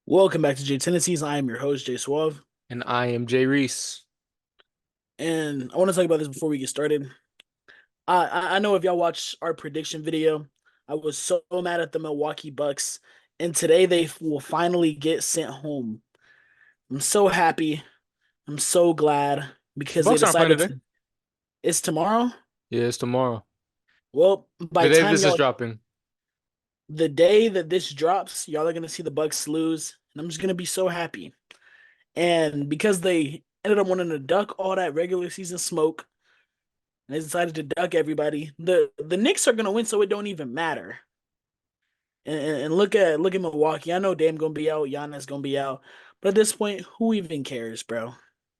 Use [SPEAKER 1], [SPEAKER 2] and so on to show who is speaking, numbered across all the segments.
[SPEAKER 1] Welcome back to Tendencies. I am your host, Jay Suave.
[SPEAKER 2] And I am Jreese.
[SPEAKER 1] And I want to talk about this before we get started. I know if y'all watched our prediction video, I was so mad at the Milwaukee Bucks, and today they will finally get sent home. I'm so happy. I'm so glad
[SPEAKER 2] The
[SPEAKER 1] because they
[SPEAKER 2] Bucks aren't playing
[SPEAKER 1] decided
[SPEAKER 2] today.
[SPEAKER 1] to. It's tomorrow.
[SPEAKER 2] Yeah, it's tomorrow.
[SPEAKER 1] Well,
[SPEAKER 2] The
[SPEAKER 1] by
[SPEAKER 2] day
[SPEAKER 1] time
[SPEAKER 2] this is
[SPEAKER 1] y'all,
[SPEAKER 2] dropping.
[SPEAKER 1] the day that this drops, y'all are gonna see the Bucks lose, and I'm just gonna be so happy. And because they ended up wanting to duck all that regular season smoke, and they decided to duck everybody. The Knicks are gonna win, so it don't even matter. And look at Milwaukee. I know Dame gonna be out, Giannis gonna be out, but at this point, who even cares, bro?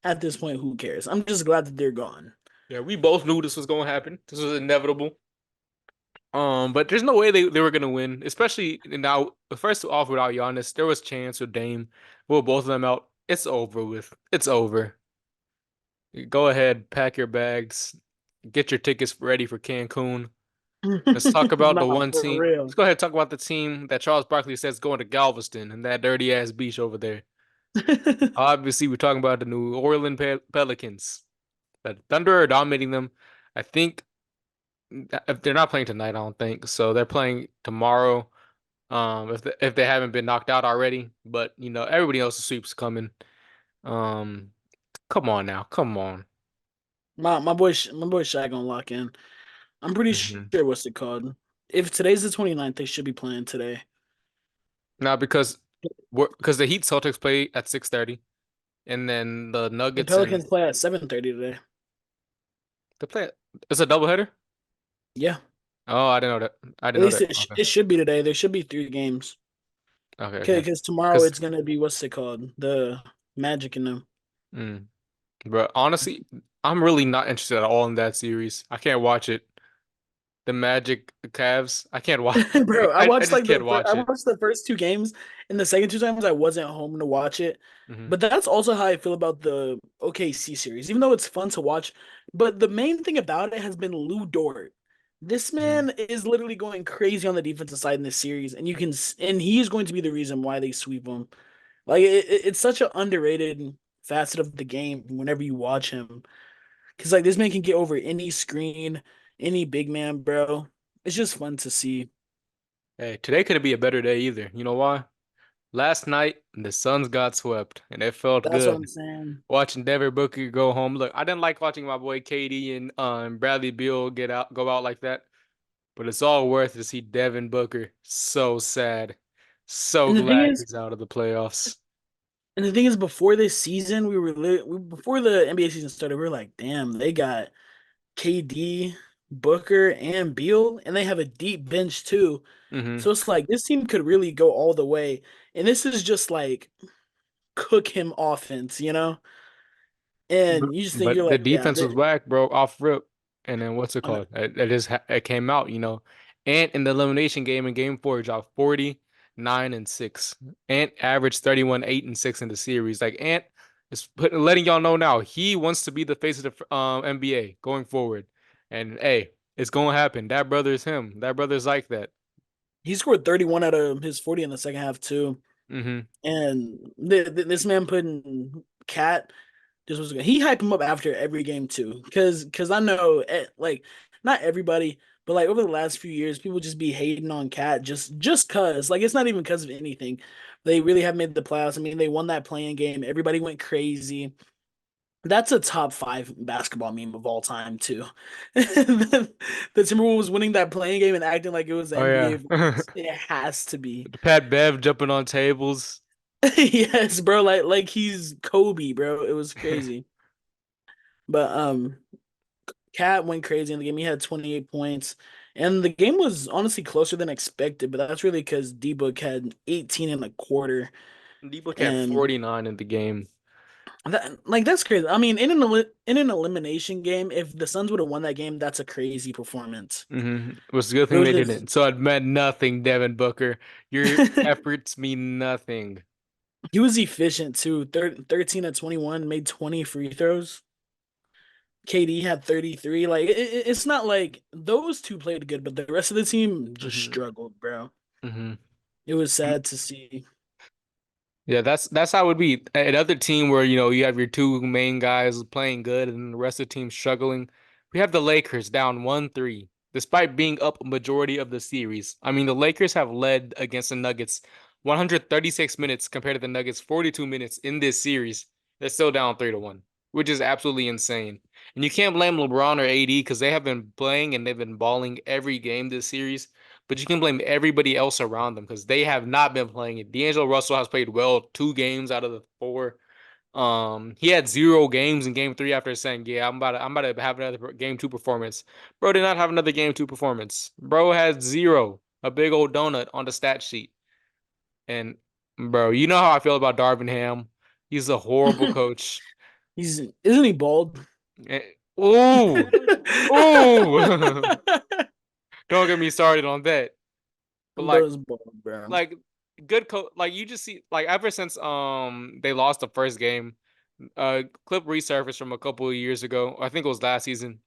[SPEAKER 1] At this point, who cares? I'm just glad that they're gone.
[SPEAKER 2] Yeah, we both knew this was going to happen. This was inevitable. But there's no way they were gonna win, especially now. First off, without Giannis, there was chance with Dame. Well, both of them out. It's over with. It's over. Go ahead, pack your bags, get your tickets ready for Cancun. Let's talk about the
[SPEAKER 1] Nah,
[SPEAKER 2] one
[SPEAKER 1] for
[SPEAKER 2] team. Let's
[SPEAKER 1] real.
[SPEAKER 2] go ahead and talk about the team that Charles Barkley says going to Galveston and that dirty ass beach over there. Obviously, we're talking about the New Orleans Pelicans. The Thunder are dominating them. I think if they're not playing tonight, I don't think so. They're playing tomorrow. If they haven't been knocked out already, but everybody else's sweep's coming. Um, come on now, come on.
[SPEAKER 1] My boy Shaq gonna lock in. I'm pretty
[SPEAKER 2] Hmm.
[SPEAKER 1] sure what's it called? If today's the 29th, they should be playing today.
[SPEAKER 2] Now because the Heat Celtics play at 6:30, and then the
[SPEAKER 1] The
[SPEAKER 2] Nuggets and
[SPEAKER 1] Pelicans play at 7:30 today.
[SPEAKER 2] they play. It's a doubleheader.
[SPEAKER 1] Yeah.
[SPEAKER 2] Oh, I didn't know that. I
[SPEAKER 1] At
[SPEAKER 2] didn't know
[SPEAKER 1] least
[SPEAKER 2] that.
[SPEAKER 1] it,
[SPEAKER 2] Okay,
[SPEAKER 1] it should be today. There should be three games.
[SPEAKER 2] okay, okay.
[SPEAKER 1] Because tomorrow
[SPEAKER 2] Because
[SPEAKER 1] it's gonna be what's it called? The Magic in them.
[SPEAKER 2] mm, But honestly, I'm really not interested at all in that series. I can't watch it. The Magic Cavs, I can't watch.
[SPEAKER 1] Bro,
[SPEAKER 2] I just can't
[SPEAKER 1] I
[SPEAKER 2] watch it.
[SPEAKER 1] watched the first two games, and the second two times I wasn't home to watch it.
[SPEAKER 2] Hmm.
[SPEAKER 1] But that's also how I feel about the OKC series, even though it's fun to watch. But the main thing about it has been Lou Dort. This
[SPEAKER 2] Hmm.
[SPEAKER 1] man is literally going crazy on the defensive side in this series, and and he's going to be the reason why they sweep him. Like it's such an underrated facet of the game whenever you watch him. Because like this man can get over any screen, any big man, bro. It's just fun to see.
[SPEAKER 2] Hey, today couldn't be a better day either. You know why? Last night the Suns got swept, and it felt
[SPEAKER 1] That's what I'm
[SPEAKER 2] good
[SPEAKER 1] saying.
[SPEAKER 2] watching Devin Booker go home. Look, I didn't like watching my boy KD and Bradley Beal go out like that, but it's all worth it to see Devin Booker. So sad, so
[SPEAKER 1] And the thing
[SPEAKER 2] glad
[SPEAKER 1] is,
[SPEAKER 2] he's out of the playoffs.
[SPEAKER 1] and the thing is, before this season, before the NBA season started, we were like, damn, they got KD, Booker, and Beal, and they have a deep bench too.
[SPEAKER 2] Hmm.
[SPEAKER 1] So it's like this team could really go all the way. And this is just like cook him offense, you know?
[SPEAKER 2] But,
[SPEAKER 1] And you just think you're
[SPEAKER 2] but the
[SPEAKER 1] like, yeah,
[SPEAKER 2] defense was whack, bro, off rip. And then what's it
[SPEAKER 1] uh,
[SPEAKER 2] called? It came out. And in the elimination game in game four, he dropped 49-6. Ant averaged 31, 8, and 6 in the series. Like Ant is letting y'all know now he wants to be the face of the NBA going forward. And hey, it's gonna happen. That brother is him. That brother's like that.
[SPEAKER 1] he scored 31 out of his 40 in the second half too.
[SPEAKER 2] Hmm.
[SPEAKER 1] And this man putting Cat this was good. He hyped him up after every game too, because I know like not everybody, but like over the last few years, people just be hating on Cat just cause like it's not even because of anything. They really have made the playoffs. I mean, they won that playing game. Everybody went crazy. That's a top five basketball meme of all time too. The Timberwolves winning that playing game and acting like it was the
[SPEAKER 2] Oh
[SPEAKER 1] NBA
[SPEAKER 2] yeah.
[SPEAKER 1] Finals. It has to be.
[SPEAKER 2] The Pat Bev jumping on tables.
[SPEAKER 1] Yes, bro. Like he's Kobe, bro. It was crazy. But Cat went crazy in the game. He had 28 points. And the game was honestly closer than expected, but that's really because D Book had 18 and a quarter.
[SPEAKER 2] D-Book had
[SPEAKER 1] And
[SPEAKER 2] 49 in the game.
[SPEAKER 1] that's crazy. I mean, in an elimination game, if the Suns would have won that game, that's a crazy performance.
[SPEAKER 2] It was a good
[SPEAKER 1] It
[SPEAKER 2] thing
[SPEAKER 1] was
[SPEAKER 2] they
[SPEAKER 1] just
[SPEAKER 2] didn't. So it meant nothing, Devin Booker. Your efforts mean nothing.
[SPEAKER 1] he was efficient too. 13 at 21, made 20 free throws. KD had 33. Like it's not like those two played good, but the rest of the team just
[SPEAKER 2] Hmm.
[SPEAKER 1] struggled, bro.
[SPEAKER 2] Hmm.
[SPEAKER 1] It was sad to see.
[SPEAKER 2] Yeah, that's how it would be. Another team where, you have your two main guys playing good and the rest of the team struggling. We have the Lakers down 1-3, despite being up a majority of the series. I mean, the Lakers have led against the Nuggets 136 minutes compared to the Nuggets 42 minutes in this series. They're still down 3-1, which is absolutely insane. And you can't blame LeBron or AD because they have been playing and they've been balling every game this series, but you can blame everybody else around them because they have not been playing it. D'Angelo Russell has played well 2 games out of the 4. He had 0 games in game 3 after saying, "Yeah, I'm about to have another game 2 performance." Bro did not have another game 2 performance. Bro had 0, a big old donut on the stat sheet. And bro, you know how I feel about Darvin Ham. He's a horrible coach.
[SPEAKER 1] He's isn't he bald?
[SPEAKER 2] Ooh, ooh. Don't get me started on that. But like,
[SPEAKER 1] Bro's bald, bro.
[SPEAKER 2] like good coach, like you just see, like ever since they lost the first game, clip resurfaced from a couple of years ago. I think it was last season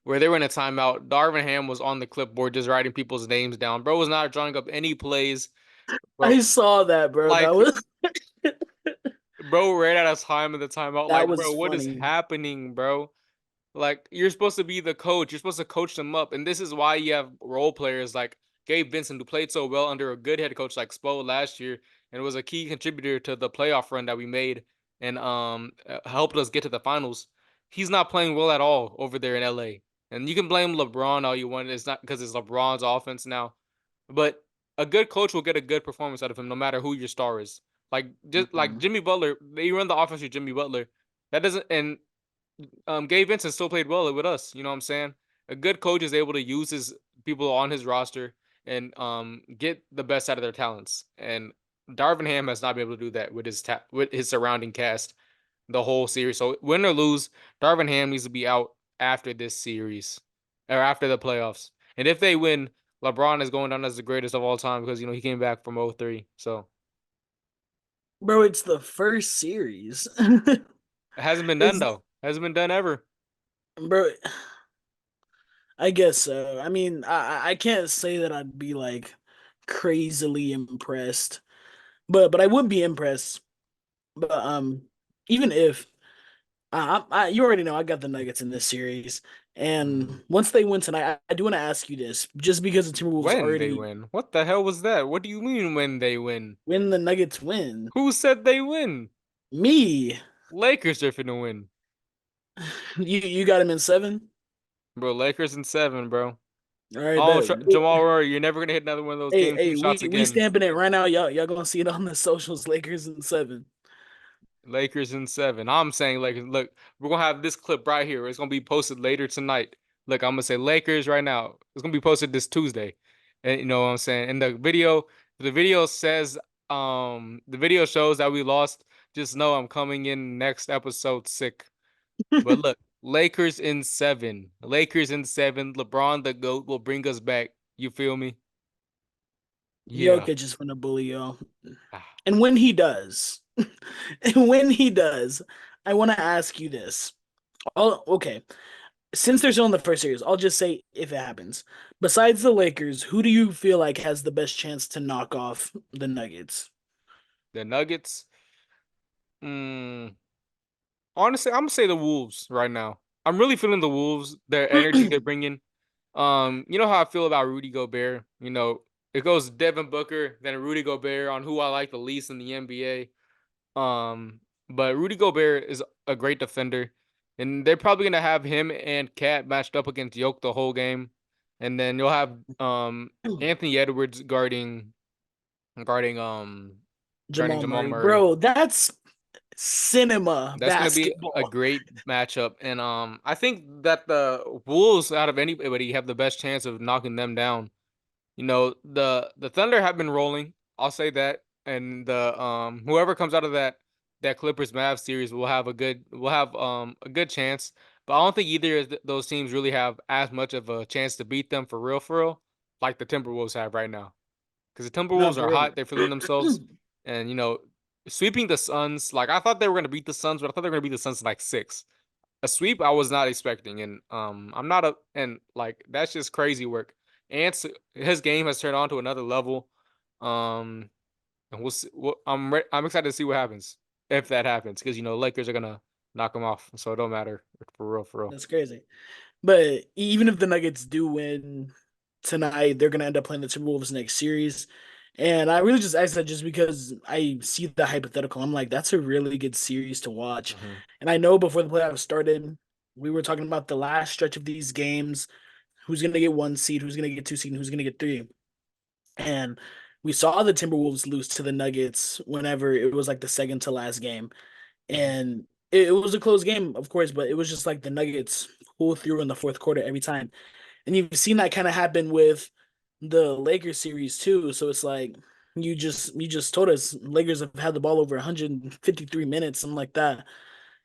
[SPEAKER 2] where they were in a timeout. Darvin Ham was on the clipboard just writing people's names down. Bro was not drawing up any plays. Bro,
[SPEAKER 1] I saw that, bro.
[SPEAKER 2] like bro ran out of time in the timeout.
[SPEAKER 1] That
[SPEAKER 2] Like,
[SPEAKER 1] was
[SPEAKER 2] bro, what is
[SPEAKER 1] funny.
[SPEAKER 2] happening, bro? Like, you're supposed to be the coach. You're supposed to coach them up. And this is why you have role players like Gabe Vincent, who played so well under a good head coach like Spo last year and was a key contributor to the playoff run that we made and helped us get to the finals. He's not playing well at all over there in LA. And you can blame LeBron all you want. It's not because it's LeBron's offense now. But a good coach will get a good performance out of him no matter who your star is. Like just like
[SPEAKER 1] Mhm.
[SPEAKER 2] Jimmy Butler, they run the offense with Jimmy Butler. That doesn't and Gabe Vincent still played well with us. You know what I'm saying? A good coach is able to use his people on his roster and get the best out of their talents. And Darvin Ham has not been able to do that with with his surrounding cast the whole series. So win or lose, Darvin Ham needs to be out after this series or after the playoffs. And if they win, LeBron is going down as the greatest of all time because he came back from 03. So
[SPEAKER 1] Bro, it's the first series.
[SPEAKER 2] it hasn't been done
[SPEAKER 1] It's
[SPEAKER 2] though. Hasn't been done ever.
[SPEAKER 1] bro, I guess so. I mean, I can't say that I'd be like crazily impressed, but I would be impressed. But even if you already know I got the Nuggets in this series,
[SPEAKER 2] Hmm.
[SPEAKER 1] and once they win tonight, I do want to ask you this, just because the Timberwolves
[SPEAKER 2] When they
[SPEAKER 1] already
[SPEAKER 2] win. What the hell was that? What do you mean when they win?
[SPEAKER 1] when the Nuggets win,
[SPEAKER 2] Who said they win?
[SPEAKER 1] me,
[SPEAKER 2] Lakers are finna win.
[SPEAKER 1] you got him in 7.
[SPEAKER 2] Bro, Lakers in 7, bro.
[SPEAKER 1] All right,
[SPEAKER 2] Oh,
[SPEAKER 1] bet.
[SPEAKER 2] Jamal Murray, you're never gonna hit another one of those
[SPEAKER 1] Hey,
[SPEAKER 2] game
[SPEAKER 1] hey,
[SPEAKER 2] two shots
[SPEAKER 1] we
[SPEAKER 2] again.
[SPEAKER 1] stamping it right now. Y'all gonna see it on the socials. Lakers in 7.
[SPEAKER 2] Lakers in 7. I'm saying Lakers. Look, we're gonna have this clip right here. It's gonna be posted later tonight. Look, I'm gonna say Lakers right now. It's gonna be posted this Tuesday. And you know what I'm saying? And the video says, the video shows that we lost. Just know I'm coming in next episode sick. But look, Lakers in 7. Lakers in 7. LeBron the GOAT will bring us back. You feel me? Yeah.
[SPEAKER 1] Jokic is gonna bully y'all,
[SPEAKER 2] Ah,
[SPEAKER 1] and when he does, and when he does, I want to ask you this. Okay, since they're still in the first series, I'll just say if it happens. Besides the Lakers, who do you feel like has the best chance to knock off the Nuggets?
[SPEAKER 2] the Nuggets. Mm, honestly, I'm gonna say the Wolves right now. I'm really feeling the Wolves, their energy they're bringing. You know how I feel about Rudy Gobert. It goes Devin Booker, then Rudy Gobert on who I like the least in the NBA. But Rudy Gobert is a great defender, and they're probably gonna have him and Cat matched up against Yoke the whole game, and then you'll have Anthony Edwards guarding guarding
[SPEAKER 1] Jamal
[SPEAKER 2] Jamal
[SPEAKER 1] Murray,
[SPEAKER 2] Murray.
[SPEAKER 1] bro, that's cinema
[SPEAKER 2] That's gonna be a
[SPEAKER 1] basketball.
[SPEAKER 2] great matchup, and I think that the Wolves out of anybody have the best chance of knocking them down. The Thunder have been rolling. I'll say that, and the whoever comes out of that Clippers Mavs series will have a good chance. But I don't think either of those teams really have as much of a chance to beat them for real, like the Timberwolves have right now. Because the
[SPEAKER 1] No,
[SPEAKER 2] Timberwolves are
[SPEAKER 1] for real.
[SPEAKER 2] hot, they're feeling themselves, and sweeping the Suns. Like I thought they were gonna beat the Suns, but I thought they were gonna beat the Suns in like 6. A sweep I was not expecting, and I'm not a and like that's just crazy work. Ants his game has turned on to another level. Um and we'll see. I'm excited to see what happens if that happens because Lakers are gonna knock them off, so it don't matter for real, for real.
[SPEAKER 1] That's crazy. But even if the Nuggets do win tonight, they're gonna end up playing the Timberwolves next series. And I really just asked that just because I see the hypothetical. I'm like, that's a really good series to watch.
[SPEAKER 2] Hmm.
[SPEAKER 1] And I know before the playoffs started, we were talking about the last stretch of these games, who's gonna get one seed, who's gonna get two seed, and who's gonna get three. And we saw the Timberwolves lose to the Nuggets whenever it was like the second to last game. And it was a close game, of course, but it was just like the Nuggets pull through in the fourth quarter every time. And you've seen that kind of happen with the Lakers series too. So it's like you just told us Lakers have had the ball over 153 minutes, something like that,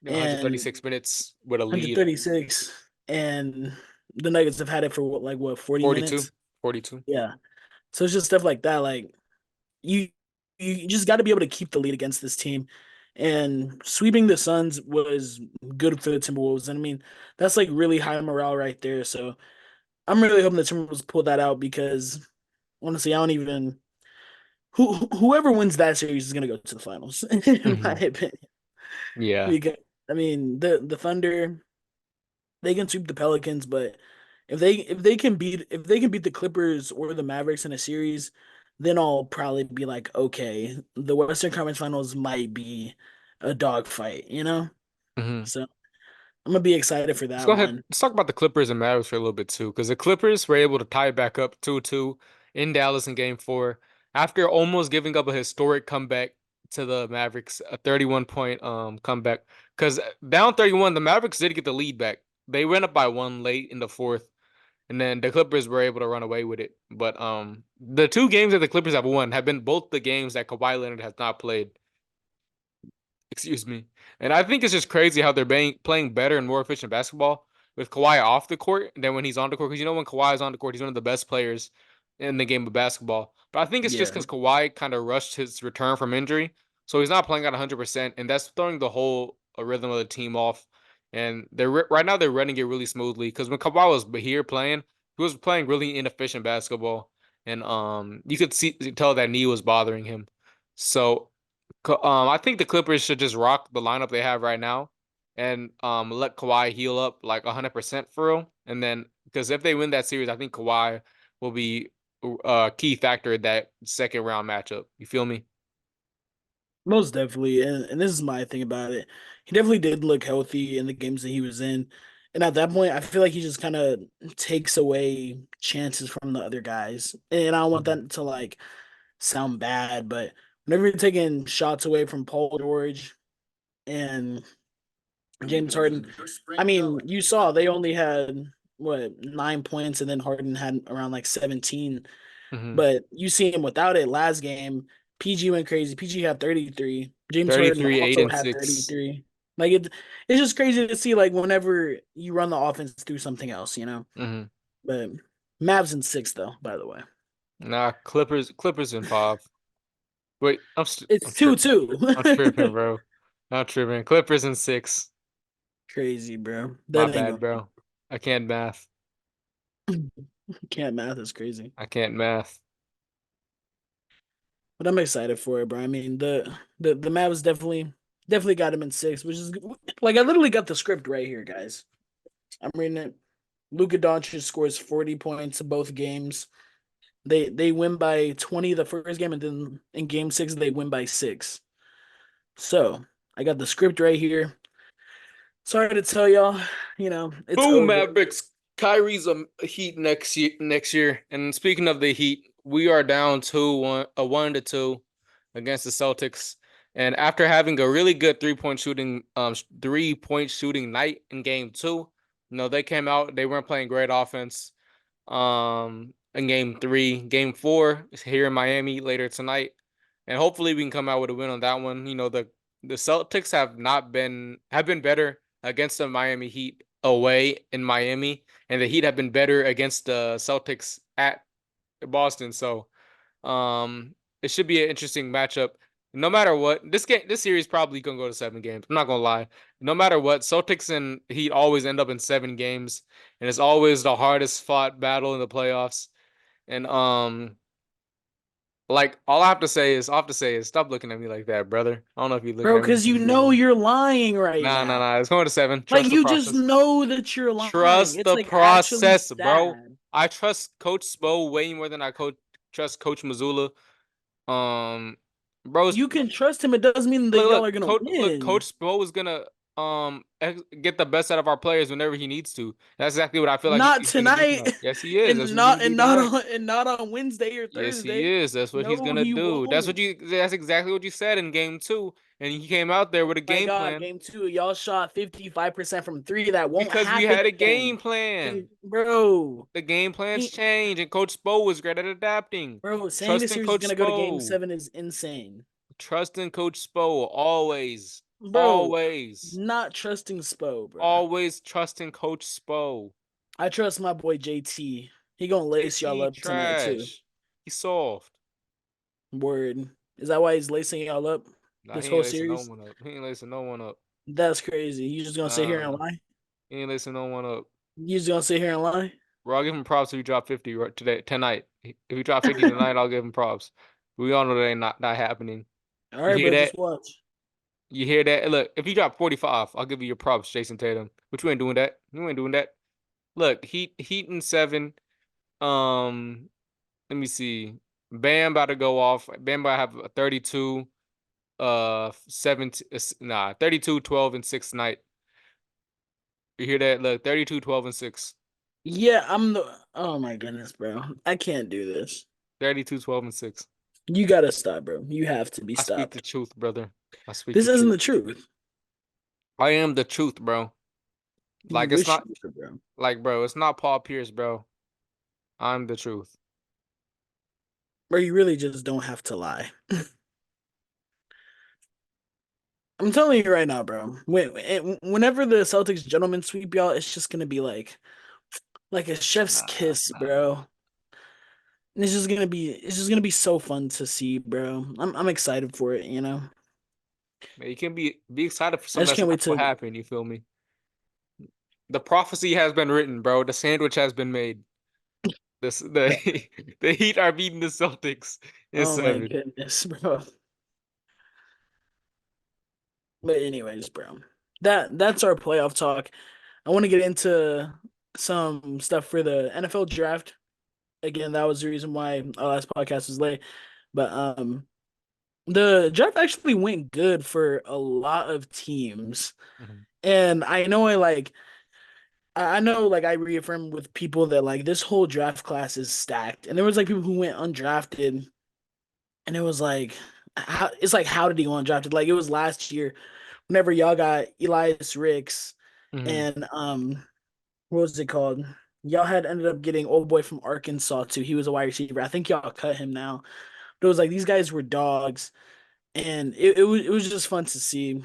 [SPEAKER 1] and
[SPEAKER 2] 136 minutes with a lead.
[SPEAKER 1] 136, and the Nuggets have had it for what 40
[SPEAKER 2] 42.
[SPEAKER 1] minutes?
[SPEAKER 2] 42.
[SPEAKER 1] Yeah. So it's just stuff like that. Like you you just got to be able to keep the lead against this team. And sweeping the Suns was good for the Timberwolves. And I mean, that's like really high morale right there. So I'm really hoping the Timberwolves pull that out because honestly, I don't even whoever wins that series is gonna go to the finals, in my
[SPEAKER 2] Hmm.
[SPEAKER 1] opinion.
[SPEAKER 2] Yeah.
[SPEAKER 1] Because I mean, the Thunder they can sweep the Pelicans, but if they can beat the Clippers or the Mavericks in a series, then I'll probably be like, okay, the Western Conference Finals might be a dogfight, you know?
[SPEAKER 2] Hmm.
[SPEAKER 1] So I'm gonna be excited for
[SPEAKER 2] Let's go
[SPEAKER 1] that
[SPEAKER 2] ahead.
[SPEAKER 1] one.
[SPEAKER 2] Let's talk about the Clippers and Mavericks for a little bit too, because the Clippers were able to tie it back up 2-2 in Dallas in Game 4 after almost giving up a historic comeback to the Mavericks, a 31 point comeback. Because down 31, the Mavericks did get the lead back. They went up by one late in the fourth, and then the Clippers were able to run away with it. But the two games that the Clippers have won have been both the games that Kawhi Leonard has not played. Excuse me. And I think it's just crazy how they're playing better and more efficient basketball with Kawhi off the court than when he's on the court. Because when Kawhi is on the court, he's one of the best players in the game of basketball. But I think it's just
[SPEAKER 1] Yeah,
[SPEAKER 2] because Kawhi kind of rushed his return from injury. So he's not playing at 100%. And that's throwing the whole rhythm of the team off. And right now they're running it really smoothly. Because when Kawhi was here playing, he was playing really inefficient basketball. And you could tell that knee was bothering him. So I think the Clippers should just rock the lineup they have right now, and let Kawhi heal up like 100% for real. And then because if they win that series, I think Kawhi will be a key factor in that second round matchup. You feel me?
[SPEAKER 1] most definitely. And this is my thing about it. He definitely did look healthy in the games that he was in. And at that point, I feel like he just kind of takes away chances from the other guys. And I don't want
[SPEAKER 2] Mhm.
[SPEAKER 1] that to like sound bad, but whenever you're taking shots away from Paul George and James Harden, I mean, you saw they only had what 9 points, and then Harden had around like 17.
[SPEAKER 2] Mhm.
[SPEAKER 1] But you see him without it last game. PG went crazy. PG had 33. James Harden
[SPEAKER 2] 33, 8,
[SPEAKER 1] also
[SPEAKER 2] and
[SPEAKER 1] had
[SPEAKER 2] 6.
[SPEAKER 1] 33. Like it's just crazy to see like whenever you run the offense through something else, you know.
[SPEAKER 2] Mhm.
[SPEAKER 1] But Mavs in six though, by the way.
[SPEAKER 2] Nah, Clippers in 5. Wait,
[SPEAKER 1] It's
[SPEAKER 2] I'm
[SPEAKER 1] two
[SPEAKER 2] tripping.
[SPEAKER 1] two.
[SPEAKER 2] I'm tripping, bro. I'm tripping. Clippers in 6.
[SPEAKER 1] Crazy, bro.
[SPEAKER 2] My
[SPEAKER 1] That ain't
[SPEAKER 2] bad,
[SPEAKER 1] gonna
[SPEAKER 2] bro. I can't math.
[SPEAKER 1] can't math is crazy.
[SPEAKER 2] I can't math.
[SPEAKER 1] But I'm excited for it, bro. I mean, the Mavs definitely got him in six, which is like I literally got the script right here, guys. I'm reading it. Luka Doncic scores 40 points in both games. They win by 20 the first game, and then in game six they win by six. So I got the script right here. Sorry to tell y'all, it's
[SPEAKER 2] Boom,
[SPEAKER 1] over.
[SPEAKER 2] Mavericks. Kyrie's a Heat next year. Next year. And speaking of the Heat, we are down 2-1, a 1-2 against the Celtics. And after having a really good 3-point shooting night in Game 2, they came out. They weren't playing great offense. In Game 3, Game 4 is here in Miami later tonight, and hopefully we can come out with a win on that one. The Celtics have been better against the Miami Heat away in Miami, and the Heat have been better against the Celtics at Boston. So, it should be an interesting matchup. No matter what, this series probably gonna go to 7 games. I'm not gonna lie. No matter what, Celtics and Heat always end up in 7 games, and it's always the hardest fought battle in the playoffs. And Like all I have to say is stop looking at me like that, brother. I don't know if you're looking
[SPEAKER 1] Bro,
[SPEAKER 2] at me
[SPEAKER 1] because
[SPEAKER 2] because
[SPEAKER 1] you
[SPEAKER 2] you
[SPEAKER 1] know
[SPEAKER 2] know.
[SPEAKER 1] you're lying right
[SPEAKER 2] Nah, nah,
[SPEAKER 1] now.
[SPEAKER 2] nah. It's going to 7.
[SPEAKER 1] Like
[SPEAKER 2] Trust the
[SPEAKER 1] you just
[SPEAKER 2] process.
[SPEAKER 1] know that you're lying.
[SPEAKER 2] Trust
[SPEAKER 1] It's
[SPEAKER 2] the
[SPEAKER 1] like actually
[SPEAKER 2] process, bro.
[SPEAKER 1] sad.
[SPEAKER 2] I trust Coach Spo way more than I trust Coach Missoula. Um, bro's
[SPEAKER 1] You can trust him. It doesn't mean that y'all are gonna
[SPEAKER 2] Coach
[SPEAKER 1] win.
[SPEAKER 2] Spo is gonna get the best out of our players whenever he needs to. That's exactly what I feel like
[SPEAKER 1] Not
[SPEAKER 2] he's gonna do
[SPEAKER 1] tonight,
[SPEAKER 2] tonight. Yes, he is. That's
[SPEAKER 1] and
[SPEAKER 2] what he's gonna
[SPEAKER 1] not
[SPEAKER 2] do
[SPEAKER 1] and not
[SPEAKER 2] tonight.
[SPEAKER 1] on and not on Wednesday or
[SPEAKER 2] Yes, he
[SPEAKER 1] Thursday.
[SPEAKER 2] is. That's what he's
[SPEAKER 1] No,
[SPEAKER 2] gonna
[SPEAKER 1] he
[SPEAKER 2] do.
[SPEAKER 1] won't.
[SPEAKER 2] That's exactly what you said in game two. And he came out there with a
[SPEAKER 1] My
[SPEAKER 2] game
[SPEAKER 1] God,
[SPEAKER 2] plan
[SPEAKER 1] game two, y'all shot 55% from three. That won't
[SPEAKER 2] because we
[SPEAKER 1] happen
[SPEAKER 2] had a
[SPEAKER 1] again.
[SPEAKER 2] game plan.
[SPEAKER 1] Bro,
[SPEAKER 2] The game plans
[SPEAKER 1] he-
[SPEAKER 2] change, and Coach Spo was great at adapting.
[SPEAKER 1] bro, saying
[SPEAKER 2] Trust
[SPEAKER 1] this
[SPEAKER 2] in
[SPEAKER 1] series is
[SPEAKER 2] Coach
[SPEAKER 1] gonna go to game
[SPEAKER 2] Spo.
[SPEAKER 1] seven is insane.
[SPEAKER 2] Trust in Coach Spo. Always.
[SPEAKER 1] Bro,
[SPEAKER 2] Always.
[SPEAKER 1] not trusting Spo, bro.
[SPEAKER 2] Always trust in Coach Spo.
[SPEAKER 1] I trust my boy JT. He gonna lace y'all
[SPEAKER 2] JT
[SPEAKER 1] up tonight too.
[SPEAKER 2] trash. He's soft.
[SPEAKER 1] Word. Is that why he's lacing y'all up
[SPEAKER 2] Nah,
[SPEAKER 1] this
[SPEAKER 2] he ain't
[SPEAKER 1] whole
[SPEAKER 2] lacing no
[SPEAKER 1] series?
[SPEAKER 2] one up. He ain't lacing no one up.
[SPEAKER 1] That's crazy. You just gonna sit here and
[SPEAKER 2] Nah,
[SPEAKER 1] lie?
[SPEAKER 2] he ain't lacing no one up.
[SPEAKER 1] You just gonna sit here and lie?
[SPEAKER 2] Bro, I'll give him props if he drop 50 today tonight. If he drop 50 tonight, I'll give him props. We all know that ain't not happening.
[SPEAKER 1] All
[SPEAKER 2] You
[SPEAKER 1] right,
[SPEAKER 2] hear
[SPEAKER 1] bro. Just
[SPEAKER 2] that?
[SPEAKER 1] watch.
[SPEAKER 2] You hear that? Look, if he drop 45, I'll give you your props, Jason Tatum. But you ain't doing that. You ain't doing that. Look, Heat in 7. Um, Let me see. Bam about to go off. Bam about to have a 32, 17, nah, 32, 12, and 6 night. You hear that? Look, 32, 12, and 6.
[SPEAKER 1] Yeah, I'm the. Oh my goodness, bro. I can't do this.
[SPEAKER 2] 32, 12, and 6.
[SPEAKER 1] You gotta stop, bro. You have to be
[SPEAKER 2] I speak the
[SPEAKER 1] stopped.
[SPEAKER 2] truth, brother. I speak
[SPEAKER 1] This
[SPEAKER 2] the
[SPEAKER 1] isn't
[SPEAKER 2] truth.
[SPEAKER 1] the truth.
[SPEAKER 2] I am the truth, bro.
[SPEAKER 1] You
[SPEAKER 2] Like it's
[SPEAKER 1] wish
[SPEAKER 2] not
[SPEAKER 1] you were, bro.
[SPEAKER 2] bro, it's not Paul Pierce, bro. I'm the truth.
[SPEAKER 1] Bro, you really just don't have to lie. I'm telling you right now, bro. Whenever the Celtics gentlemen sweep y'all, it's just gonna be like a chef's
[SPEAKER 2] Nah,
[SPEAKER 1] kiss,
[SPEAKER 2] nah.
[SPEAKER 1] bro. And it's just gonna be so fun to see, bro. I'm excited for it, you know.
[SPEAKER 2] Man, you can be excited for
[SPEAKER 1] I
[SPEAKER 2] something
[SPEAKER 1] just
[SPEAKER 2] that's
[SPEAKER 1] can't
[SPEAKER 2] not
[SPEAKER 1] wait
[SPEAKER 2] gonna
[SPEAKER 1] to.
[SPEAKER 2] happen, you feel me? The prophecy has been written, bro. The sandwich has been made. This the the Heat are beating the Celtics in
[SPEAKER 1] Oh my
[SPEAKER 2] 7.
[SPEAKER 1] goodness, bro. But anyways, bro, that's our playoff talk. I want to get into some stuff for the NFL draft. Again, that was the reason why our last podcast was late. But the draft actually went good for a lot of teams.
[SPEAKER 2] Mhm.
[SPEAKER 1] And I know like I reaffirmed with people that like this whole draft class is stacked. And there was like people who went undrafted and it was like how did he go undrafted? Like it was last year whenever y'all got Elias Ricks
[SPEAKER 2] Mhm.
[SPEAKER 1] and what was it called? Y'all had ended up getting old boy from Arkansas too. He was a wide receiver. I think y'all cut him now. But it was like these guys were dogs, and it was just fun to see.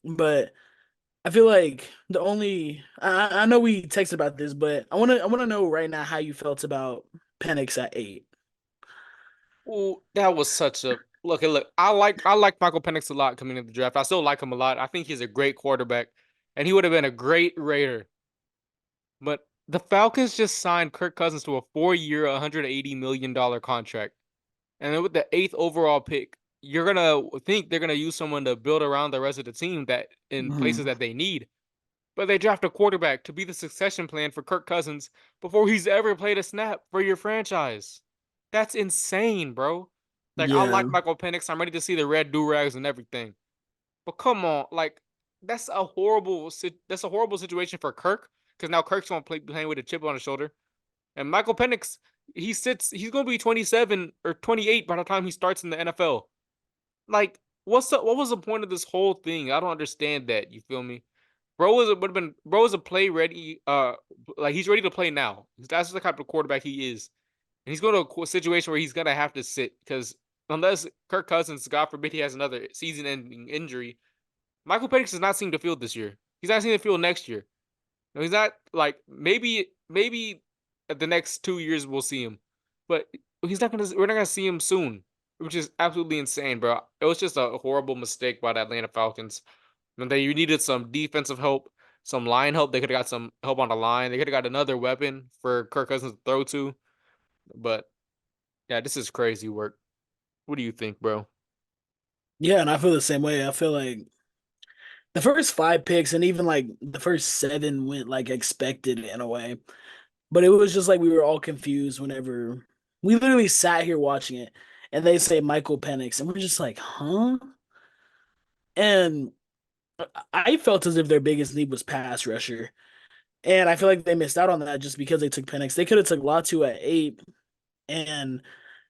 [SPEAKER 1] But I feel like I know we texted about this, but I wanna know right now how you felt about Penix at 8.
[SPEAKER 2] Ooh, that was such a look. I like Michael Penix a lot coming into the draft. I still like him a lot. I think he's a great quarterback, and he would have been a great Raider. But the Falcons just signed Kirk Cousins to a 4-year, $180 million contract. And then with the eighth overall pick, you're gonna think they're gonna use someone to build around the rest of the team that in places
[SPEAKER 1] Mhm.
[SPEAKER 2] that they need. But they draft a quarterback to be the succession plan for Kirk Cousins before he's ever played a snap for your franchise. That's insane, bro. Like I
[SPEAKER 1] Yeah,
[SPEAKER 2] like Michael Penix. I'm ready to see the red do-rags and everything. But come on, like that's a horrible situation for Kirk because now Kirk's gonna play playing with a chip on his shoulder. And Michael Penix, he's gonna be 27 or 28 by the time he starts in the NFL. Like, what was the point of this whole thing? I don't understand that. You feel me? Bro is a play ready. Like he's ready to play now. That's the type of quarterback he is, and he's going to a situation where he's gonna have to sit because unless Kirk Cousins, God forbid, he has another season-ending injury, Michael Penix does not seem to field this year. He's not seeing the field next year. No, he's not like maybe at the next 2 years we'll see him, but he's not gonna. We're not gonna see him soon, which is absolutely insane, bro. It was just a horrible mistake by the Atlanta Falcons. And they you needed some defensive help, some line help. They could have got some help on the line. They could have got another weapon for Kirk Cousins to throw to. But yeah, this is crazy work. What do you think, bro?
[SPEAKER 1] Yeah, and I feel the same way. I feel like the first five picks and even like the first seven went like expected in a way. But it was just like we were all confused whenever we literally sat here watching it and they say Michael Penix and we're just like, huh? And I felt as if their biggest need was pass rusher. And I feel like they missed out on that just because they took Penix. They could have took Latu at 8 and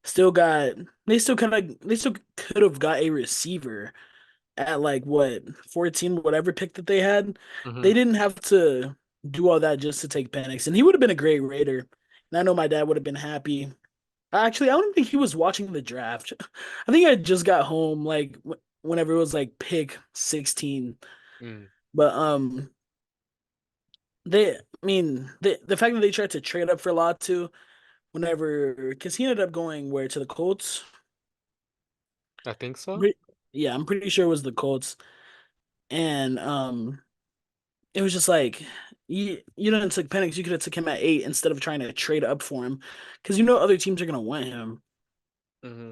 [SPEAKER 1] still got they still could have got a receiver at like what 14 whatever pick that they had.
[SPEAKER 2] Mm-hmm.
[SPEAKER 1] They didn't have to do all that just to take Penix, and he would have been a great Raider. And I know my dad would have been happy. Actually, I don't think he was watching the draft. I think I just got home like whenever it was like pick 16.
[SPEAKER 2] Mm.
[SPEAKER 1] But they I mean the fact that they tried to trade up for Latu whenever because he ended up going where to the Colts.
[SPEAKER 2] I think so.
[SPEAKER 1] Re- Yeah, I'm pretty sure it was the Colts. And it was just like you didn't take Penix, you could have took him at 8 instead of trying to trade up for him. Because you know other teams are gonna want him.
[SPEAKER 2] Mm-hmm.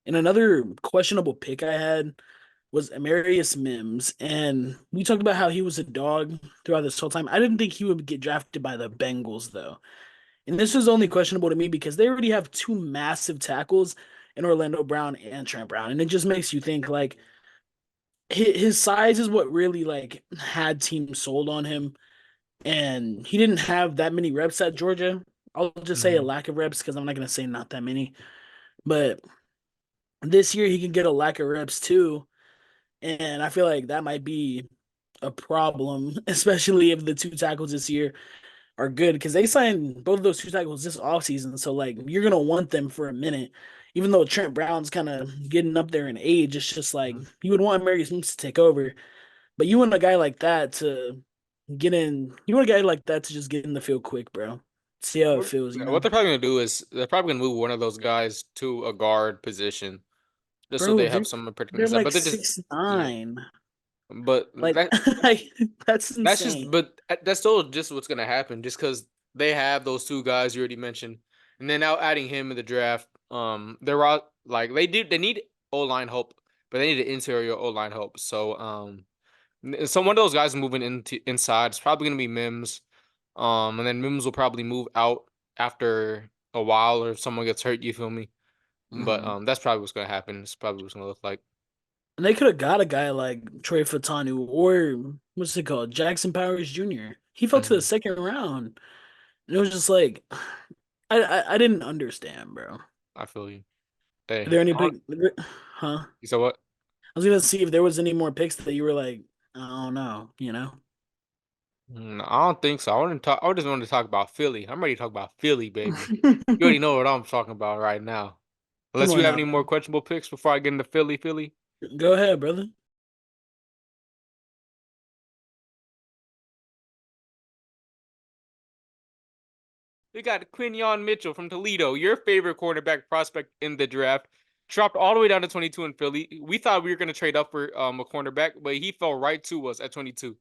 [SPEAKER 1] And another questionable pick I had was Amarius Mims. And we talked about how he was a dog throughout this whole time. I didn't think he would get drafted by the Bengals though. And this was only questionable to me because they already have two massive tackles in Orlando Brown and Trent Brown. And it just makes you think like his size is what really like had teams sold on him, and he didn't have that many reps at Georgia. I'll just say a
[SPEAKER 2] Mm-hmm.
[SPEAKER 1] lack of reps because I'm not gonna say not that many, but this year he can get a lack of reps too, and I feel like that might be a problem, especially if the two tackles this year are good because they signed both of those two tackles this offseason. So like you're gonna want them for a minute. Even though Trent Brown's kind of getting up there in age, it's just like
[SPEAKER 2] Mm-hmm.
[SPEAKER 1] you would want Marius Smith to take over. But you want a guy like that to get in. You want a guy like that to just get in the field quick, bro. See how it feels, you
[SPEAKER 2] What
[SPEAKER 1] know?
[SPEAKER 2] they're probably gonna do is they're probably gonna move one of those guys to a guard position just so
[SPEAKER 1] Bro,
[SPEAKER 2] they have someone protecting
[SPEAKER 1] they're
[SPEAKER 2] the side.
[SPEAKER 1] like
[SPEAKER 2] But they're just,
[SPEAKER 1] six
[SPEAKER 2] yeah.
[SPEAKER 1] nine.
[SPEAKER 2] But
[SPEAKER 1] Like,
[SPEAKER 2] that
[SPEAKER 1] like that's
[SPEAKER 2] that's just,
[SPEAKER 1] insane.
[SPEAKER 2] but that's still just what's gonna happen, just because they have those two guys you already mentioned, and then now adding him in the draft. They're all like they need O line help, but they need an interior O line help. So so one of those guys moving into inside is probably gonna be Mims. And then Mims will probably move out after a while or if someone gets hurt. You feel me? But
[SPEAKER 1] Hmm.
[SPEAKER 2] that's probably what's gonna happen. It's probably what's gonna look like.
[SPEAKER 1] And they could have got a guy like Trey Fatanu or what's it called, Jackson Powers Jr. He fell to the
[SPEAKER 2] Hmm.
[SPEAKER 1] second round, and it was just like, I didn't understand, bro.
[SPEAKER 2] I feel you.
[SPEAKER 1] Are
[SPEAKER 2] Hey,
[SPEAKER 1] there any big, huh?
[SPEAKER 2] you said what?
[SPEAKER 1] I was gonna see if there was any more picks that you were like, I don't know, you know?
[SPEAKER 2] I don't think so. I want to talk. I just want to talk about Philly. I'm ready to talk about Philly, baby. You already know what I'm talking about right now.
[SPEAKER 1] Come
[SPEAKER 2] Unless
[SPEAKER 1] on
[SPEAKER 2] you have
[SPEAKER 1] now,
[SPEAKER 2] any more
[SPEAKER 1] bro.
[SPEAKER 2] questionable picks before I get into Philly, Philly.
[SPEAKER 1] Go ahead, brother.
[SPEAKER 2] We got Quinion Mitchell from Toledo, your favorite cornerback prospect in the draft. Dropped all the way down to 22 in Philly. We thought we were going to trade up for a cornerback, but he fell right to us at 22.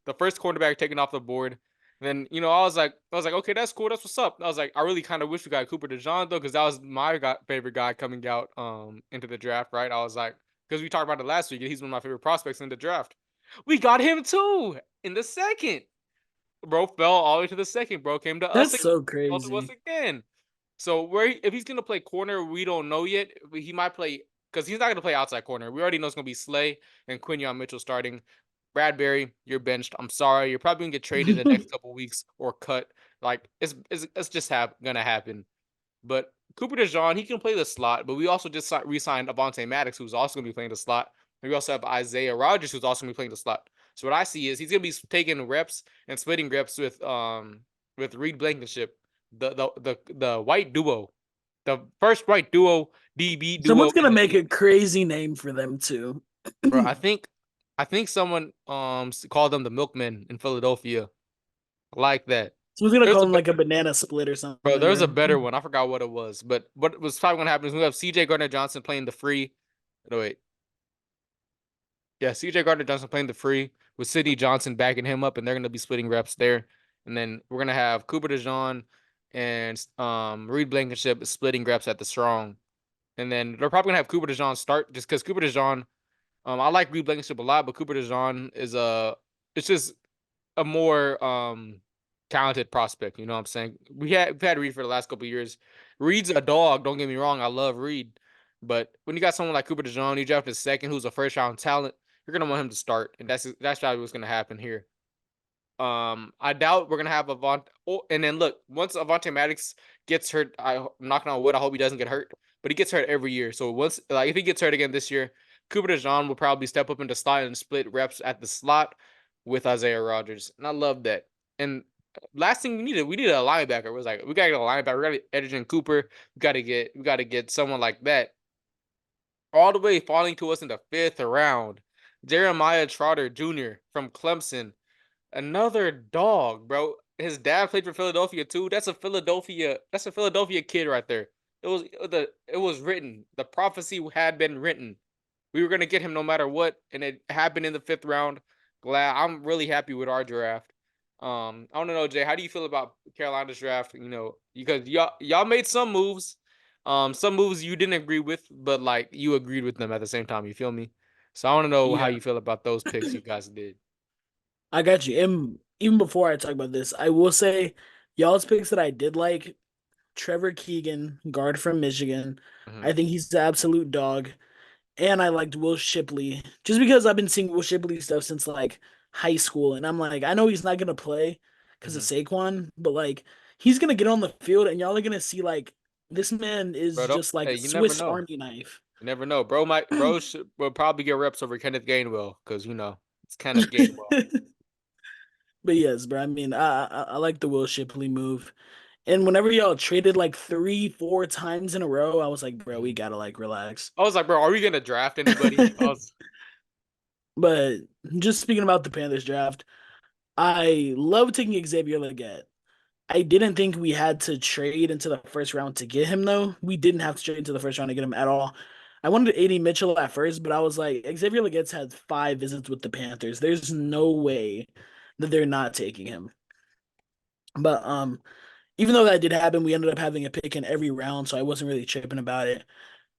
[SPEAKER 2] The first cornerback taken off the board. And then, I was like, okay, that's cool. That's what's up. I was like, I really kind of wish we got Cooper DeJean though, because that was my favorite guy coming out into the draft, right? I was like, because we talked about it last week, and he's one of my favorite prospects in the draft. We got him too in the second. Bro fell all the way to the second. Bro came to us
[SPEAKER 1] That's
[SPEAKER 2] again.
[SPEAKER 1] so
[SPEAKER 2] Fell to us
[SPEAKER 1] crazy.
[SPEAKER 2] again. So if he's gonna play corner, we don't know yet. He might play because he's not gonna play outside corner. We already know it's gonna be Slay and Quinion Mitchell starting. Bradbury, you're benched. I'm sorry. You're probably gonna get traded the next couple weeks or cut. Like it's just gonna happen. But Cooper DeJean, he can play the slot, but we also just re-signed Avonte Maddox, who's also going to be playing the slot. And we also have Isaiah Rogers, who's also going to be playing the slot. So what I see is he's going to be taking reps and splitting reps with Reed Blankenship, the white duo, the first white duo DB duo
[SPEAKER 1] Someone's gonna
[SPEAKER 2] in the
[SPEAKER 1] make
[SPEAKER 2] league.
[SPEAKER 1] a crazy name for them too.
[SPEAKER 2] Bro, I think someone called them the Milkmen in Philadelphia. I like that.
[SPEAKER 1] Someone's gonna
[SPEAKER 2] There's
[SPEAKER 1] call
[SPEAKER 2] a
[SPEAKER 1] them like a banana split or
[SPEAKER 2] Bro,
[SPEAKER 1] something,
[SPEAKER 2] there's a
[SPEAKER 1] bro.
[SPEAKER 2] better one. I forgot what it was, but what was probably gonna happen is we have CJ Gardner Johnson playing the free. No, wait. Yeah, CJ Gardner Johnson playing the free with Sidney Johnson backing him up, and they're gonna be splitting reps there. And then we're gonna have Cooper DeJean and Reed Blankenship splitting reps at the strong. And then they're probably gonna have Cooper DeJean start just because Cooper DeJean. I like Reed Blankenship a lot, but Cooper DeJean is it's just a more talented prospect. You know what I'm saying? We've had Reed for the last couple of years. Reed's a dog. Don't get me wrong. I love Reed, but when you got someone like Cooper DeJean, you draft a second who's a first round talent, you're gonna want him to start, and that's probably what's gonna happen here. I doubt we're gonna have Avant. Oh, and then look, once Avante Maddox gets hurt, I'm knocking on wood. I hope he doesn't get hurt, but he gets hurt every year. So once, like, if he gets hurt again this year, Cooper DeJean will probably step up into slot and split reps at the slot with Isaiah Rodgers, and I love that. And last thing we needed a linebacker. It was like we gotta get a linebacker. We gotta get Edgerton Cooper. We gotta get someone like that. All the way falling to us in the fifth round, Jeremiah Trotter Jr. from Clemson. Another dog, bro. His dad played for Philadelphia too. That's a Philadelphia kid right there. It was written. The prophecy had been written. We were gonna get him no matter what, and it happened in the fifth round. I'm really happy with our draft. I want to know, Jay, how do you feel about Carolina's draft? Because y'all made some moves, some moves you didn't agree with, but like you agreed with them at the same time. You feel me? So I want to know how
[SPEAKER 1] Yeah,
[SPEAKER 2] you feel about those picks you guys did.
[SPEAKER 1] I got you. And even before I talk about this, I will say y'all's picks that I did like Trevor Keegan, guard from Michigan.
[SPEAKER 2] Hmm.
[SPEAKER 1] I think he's the absolute dog. And I liked Will Shipley just because I've been seeing Will Shipley stuff since like high school. And I'm like, I know he's not going to play because of
[SPEAKER 2] Hmm.
[SPEAKER 1] Saquon, but like he's going to get on the field and y'all are going to see like this man
[SPEAKER 2] Bro,
[SPEAKER 1] is
[SPEAKER 2] don't.
[SPEAKER 1] just like
[SPEAKER 2] Hey,
[SPEAKER 1] a
[SPEAKER 2] you never
[SPEAKER 1] Swiss
[SPEAKER 2] know.
[SPEAKER 1] Army knife.
[SPEAKER 2] You never know. Will probably get reps over Kenneth Gainwell because it's Kenneth Gainwell.
[SPEAKER 1] But yes, bro. I mean, I like the Will Shipley move. And whenever y'all traded like three, four times in a row, I was like, bro, we
[SPEAKER 2] Mhm.
[SPEAKER 1] gotta like relax.
[SPEAKER 2] I was like, bro, are we gonna draft anybody? I was.
[SPEAKER 1] But just speaking about the Panthers draft, I love taking Xavier Leggett. I didn't think we had to trade into the first round to get him, though. We didn't have to trade into the first round to get him at all. I wanted AD Mitchell at first, but I was like, Xavier Leggett's had 5 visits with the Panthers. There's no way that they're not taking him. But even though that did happen, we ended up having a pick in every round, so I wasn't really tripping about it.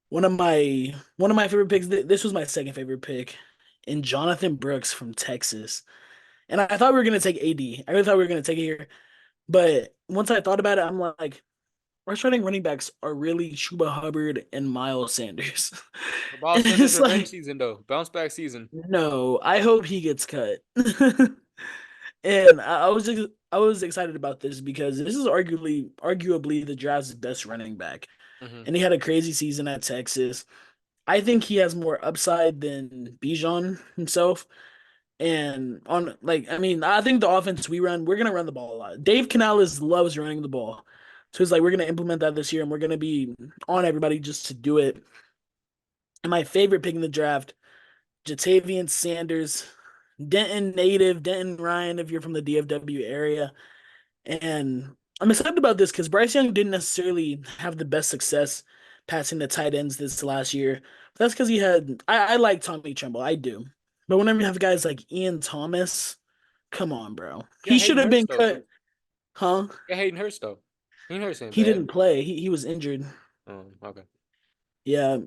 [SPEAKER 1] One of my favorite picks. This was my second favorite pick, in Jonathan Brooks from Texas. And I thought we were gonna take AD. I really thought we were gonna take it here. But once I thought about it, I'm like, our starting running backs are really Chuba Hubbard and Miles Sanders.
[SPEAKER 2] Miles
[SPEAKER 1] And
[SPEAKER 2] Sanders
[SPEAKER 1] it's
[SPEAKER 2] revenge
[SPEAKER 1] like,
[SPEAKER 2] season though, bounce back season.
[SPEAKER 1] no, I hope he gets cut. And I was excited about this because this is arguably the draft's best running back.
[SPEAKER 2] Hmm.
[SPEAKER 1] And he had a crazy season at Texas. I think he has more upside than Bijan himself. And on like, I mean, I think the offense we run, we're gonna run the ball a lot. Dave Canales loves running the ball. So it's like we're gonna implement that this year and we're gonna be on everybody just to do it. And my favorite pick in the draft, Jatavian Sanders, Denton native, Denton Ryan, if you're from the DFW area. And I'm excited about this because Bryce Young didn't necessarily have the best success passing the tight ends this last year. But that's because he had I like Tommy Tremble, I do. But whenever you have guys like Ian Thomas, come on, bro.
[SPEAKER 2] Yeah,
[SPEAKER 1] He should
[SPEAKER 2] Hayden
[SPEAKER 1] have
[SPEAKER 2] Hurst
[SPEAKER 1] been
[SPEAKER 2] though.
[SPEAKER 1] cut, huh?
[SPEAKER 2] Yeah, Hayden Hurst though. Hayden Hurst ain't
[SPEAKER 1] He
[SPEAKER 2] bad.
[SPEAKER 1] didn't play. He was injured.
[SPEAKER 2] Okay.
[SPEAKER 1] Yeah,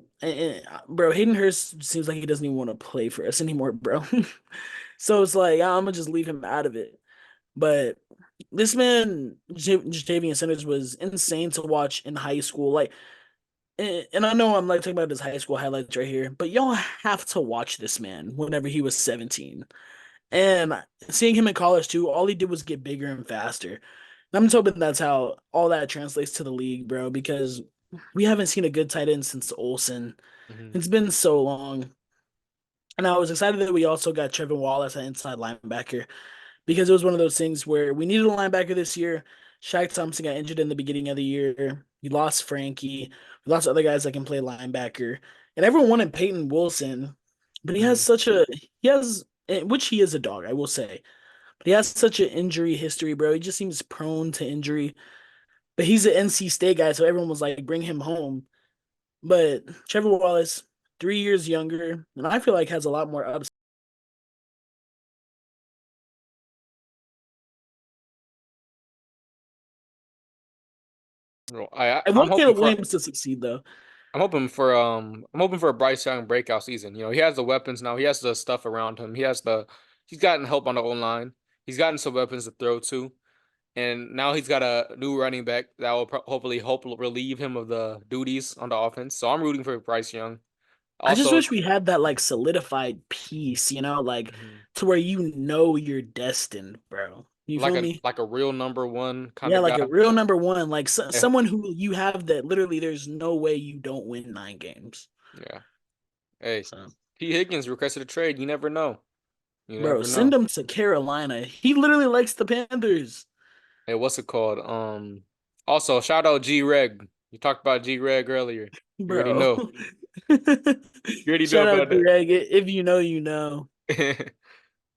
[SPEAKER 1] bro, Hayden Hurst seems like he doesn't even want to play for us anymore, bro. So it's like I'm gonna just leave him out of it. But this man, Jatavian Sanders, was insane to watch in high school. Like, and I know I'm like talking about his high school highlights right here, but y'all have to watch this man whenever he was 17. And seeing him in college too, all he did was get bigger and faster. And I'm just hoping that's how all that translates to the league, bro, because we haven't seen a good tight end since Olsen.
[SPEAKER 2] Hmm.
[SPEAKER 1] It's been so long. And I was excited that we also got Trevin Wallace at inside linebacker because it was one of those things where we needed a linebacker this year. Shaq Thompson got injured in the beginning of the year. We lost Frankie. We lost other guys that can play linebacker. And everyone wanted Peyton Wilson, but
[SPEAKER 2] Hmm.
[SPEAKER 1] he has, which he is a dog, I will say. But he has such an injury history, bro. He just seems prone to injury. But he's an NC State guy, so everyone was like, bring him home. But Trevor Wallace, 3 years younger, and I feel like has a lot more upside.
[SPEAKER 2] Well, I
[SPEAKER 1] I
[SPEAKER 2] I'm
[SPEAKER 1] want
[SPEAKER 2] hoping
[SPEAKER 1] Caleb
[SPEAKER 2] for
[SPEAKER 1] Williams to succeed though.
[SPEAKER 2] I'm hoping for a Bryce Young breakout season. You know, he has the weapons now. He has the stuff around him. He's gotten help on the O-line. He's gotten some weapons to throw to. And now he's got a new running back that will hopefully help relieve him of the duties on the offense. So I'm rooting for Bryce Young.
[SPEAKER 1] I just
[SPEAKER 2] Also,
[SPEAKER 1] wish we had that like solidified piece, like
[SPEAKER 2] mhm,
[SPEAKER 1] to where you're destined, bro. You feel me?
[SPEAKER 2] like a real number one kind
[SPEAKER 1] Yeah,
[SPEAKER 2] of
[SPEAKER 1] like a
[SPEAKER 2] guy.
[SPEAKER 1] real number one, like
[SPEAKER 2] Yeah.
[SPEAKER 1] someone who you have that literally there's no way you don't win 9 games.
[SPEAKER 2] Yeah. Hey,
[SPEAKER 1] So,
[SPEAKER 2] T. Higgins requested a trade. You never know. You
[SPEAKER 1] bro,
[SPEAKER 2] never
[SPEAKER 1] send
[SPEAKER 2] know.
[SPEAKER 1] him to Carolina. He literally likes the Panthers,
[SPEAKER 2] Hey, what's it called? Also shout out G Reg. You talked about G Reg earlier. You already
[SPEAKER 1] bro.
[SPEAKER 2] know. You already know
[SPEAKER 1] Shout out
[SPEAKER 2] about
[SPEAKER 1] to Greg. If you know, you know.
[SPEAKER 2] that.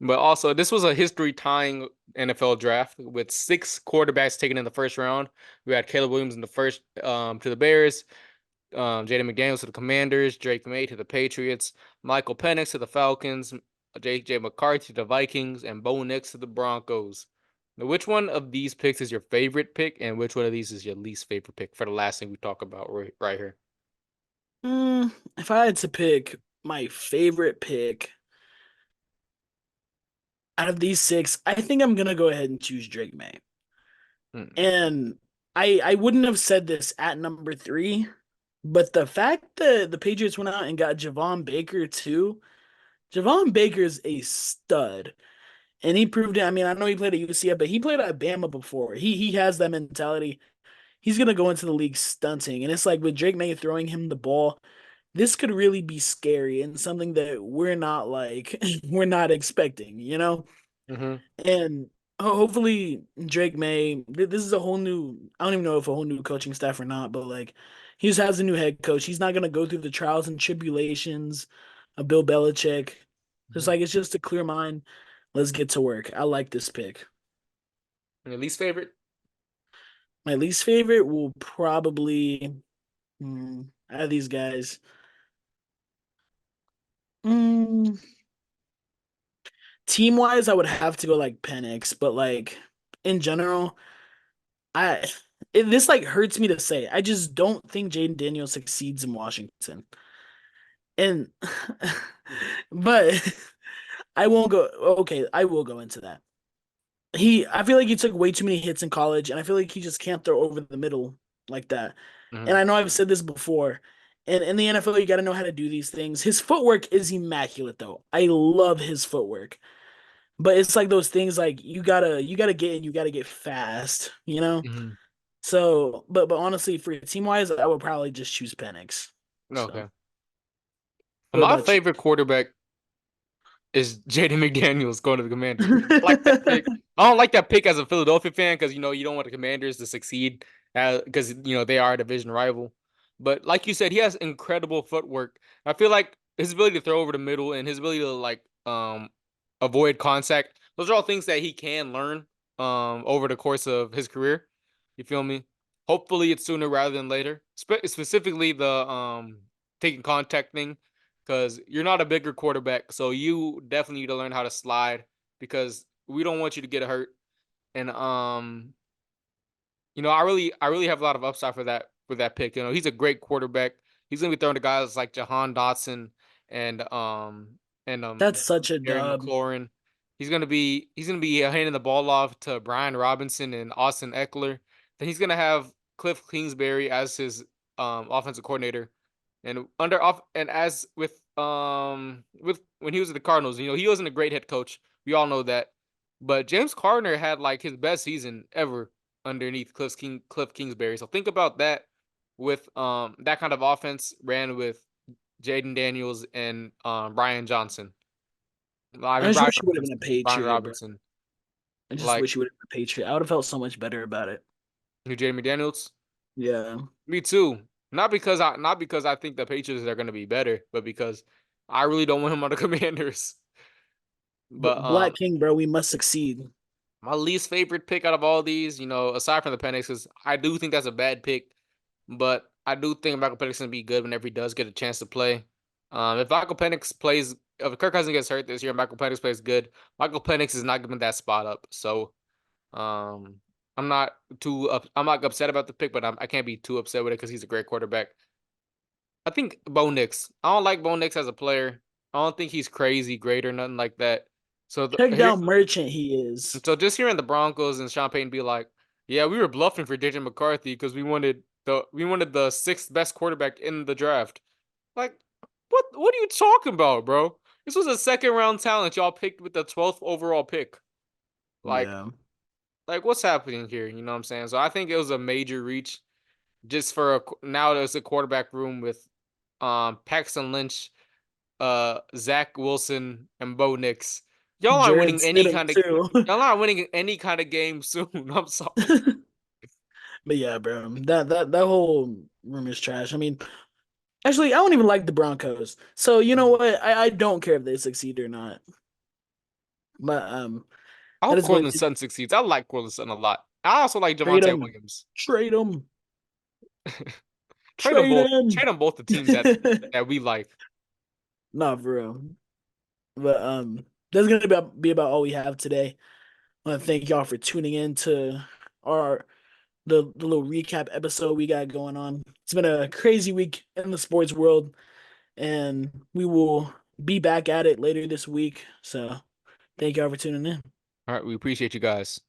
[SPEAKER 2] But also, this was a history tying NFL draft with 6 quarterbacks taken in the first round. We had Caleb Williams in the first to the Bears, Jaden McDaniels to the Commanders, Drake May to the Patriots, Michael Penix to the Falcons, J.J. McCarthy to the Vikings, and Bo Nix to the Broncos. Now, which one of these picks is your favorite pick, and which one of these is your least favorite pick for the last thing we talk about right here?
[SPEAKER 1] If I had to pick my favorite pick out of these six, I think I'm gonna go ahead and choose Drake May.
[SPEAKER 2] Hmm.
[SPEAKER 1] And I wouldn't have said this at number three, but the fact that the Patriots went out and got Javon Baker too, Javon Baker's a stud. And he proved it. I mean, I know he played at UCF, but he played at Bama before. He has that mentality. He's gonna go into the league stunting. And it's like with Drake May throwing him the ball, this could really be scary and something that we're not like we're not expecting.
[SPEAKER 2] Mm-hmm.
[SPEAKER 1] And hopefully Drake May, this is a whole new, I don't even know if a whole new coaching staff or not, but like he just has a new head coach. He's not gonna go through the trials and tribulations of Bill Belichick. It's
[SPEAKER 2] Mm-hmm.
[SPEAKER 1] like it's just a clear mind. Let's get to work. I like this pick.
[SPEAKER 2] Your least favorite?
[SPEAKER 1] My least favorite will probably out of these guys. Mm, team wise, I would have to go like Penix, but like in general, I this like hurts me to say. I just don't think Jaden Daniels succeeds in Washington. And but I won't go okay, I will go into that. I feel like he took way too many hits in college, and I feel like he just can't throw over the middle like that. And
[SPEAKER 2] Mm-hmm.
[SPEAKER 1] I know I've said this before. And in the NFL, you got to know how to do these things. His footwork is immaculate, though. I love his footwork, but it's like those things like you gotta get in, you gotta get fast.
[SPEAKER 2] Mm-hmm.
[SPEAKER 1] So, but honestly, for team wise, I would probably just choose Penix. So,
[SPEAKER 2] Okay.
[SPEAKER 1] what
[SPEAKER 2] My
[SPEAKER 1] about you?
[SPEAKER 2] favorite quarterback is Jaden McDaniels going to the Commanders. I like that pick. I don't like that pick as a Philadelphia fan because you don't want the Commanders to succeed because they are a division rival. But like you said, he has incredible footwork. I feel like his ability to throw over the middle and his ability to like avoid contact. Those are all things that he can learn over the course of his career. You feel me? Hopefully, it's sooner rather than later. Specifically, the taking contact thing because you're not a bigger quarterback, so you definitely need to learn how to slide because we don't want you to get hurt. And I really have a lot of upside for that pick. He's a great quarterback. He's gonna be throwing to guys like Jahan Dotson and
[SPEAKER 1] That's such a
[SPEAKER 2] Terry
[SPEAKER 1] dub.
[SPEAKER 2] McLaurin. He's gonna be handing the ball off to Brian Robinson and Austin Eckler. Then he's gonna have Cliff Kingsbury as his offensive coordinator. And as with when he was at the Cardinals, he wasn't a great head coach. We all know that. But James Carter had like his best season ever underneath Cliff Kingsbury. So think about that with that kind of offense ran with Jaden Daniels and Brian Johnson. I
[SPEAKER 1] I
[SPEAKER 2] mean
[SPEAKER 1] just
[SPEAKER 2] Brian
[SPEAKER 1] wish he would have been a
[SPEAKER 2] Robinson. Brian
[SPEAKER 1] Patriot, bro.
[SPEAKER 2] Robinson.
[SPEAKER 1] I just
[SPEAKER 2] Like
[SPEAKER 1] wish he would have been a Patriot. I would have felt so much better about it.
[SPEAKER 2] New Jaden McDaniels.
[SPEAKER 1] Yeah.
[SPEAKER 2] Me too. Not because I think the Patriots are gonna be better, but because I really don't want him on the Commanders. But
[SPEAKER 1] Black King, bro, we must succeed.
[SPEAKER 2] my least favorite pick out of all these, aside from the Penix, is I do think that's a bad pick, but I do think Michael Penix gonna be good whenever he does get a chance to play. If Kirk Cousins gets hurt this year, Michael Penix plays good. Michael Penix is not giving that spot up, so um, I'm not upset about the pick, but I can't be too upset with it because he's a great quarterback. I think Bo Nix. I don't like Bo Nix as a player. I don't think he's crazy great or nothing like that. So
[SPEAKER 1] Check
[SPEAKER 2] here,
[SPEAKER 1] down merchant he is.
[SPEAKER 2] so just hearing the Broncos and Sean Payton be like, "Yeah, we were bluffing for JJ McCarthy because we wanted the sixth best quarterback in the draft." Like, what are you talking about, bro? This was a second round talent y'all picked with the 12th overall pick. Like,
[SPEAKER 1] Yeah.
[SPEAKER 2] like what's happening here? You know what I'm saying? So I think it was a major reach just for now there's a quarterback room with Paxton Lynch, Zach Wilson, and Bo Nix. Y'all aren't
[SPEAKER 1] Jared
[SPEAKER 2] winning any
[SPEAKER 1] Stidham
[SPEAKER 2] kind of
[SPEAKER 1] too.
[SPEAKER 2] y'all aren't winning any kind of game soon. I'm sorry.
[SPEAKER 1] But yeah, bro, that whole room is trash. I mean, actually, I don't even like the Broncos. So you know what? I don't care if they succeed or not. But
[SPEAKER 2] I
[SPEAKER 1] that
[SPEAKER 2] hope
[SPEAKER 1] is going
[SPEAKER 2] Cortland
[SPEAKER 1] to
[SPEAKER 2] Sutton succeeds. I like Cortland Sutton a lot. I also like
[SPEAKER 1] trade
[SPEAKER 2] Javante
[SPEAKER 1] them,
[SPEAKER 2] Williams.
[SPEAKER 1] trade them,
[SPEAKER 2] Trade them
[SPEAKER 1] trade
[SPEAKER 2] both.
[SPEAKER 1] them.
[SPEAKER 2] Trade them both the teams that we like.
[SPEAKER 1] Not for real. But that's gonna be about all we have today. I want to thank y'all for tuning in to our the little recap episode we got going on. It's been a crazy week in the sports world, and we will be back at it later this week. So thank y'all for tuning in.
[SPEAKER 2] All right, we appreciate you guys.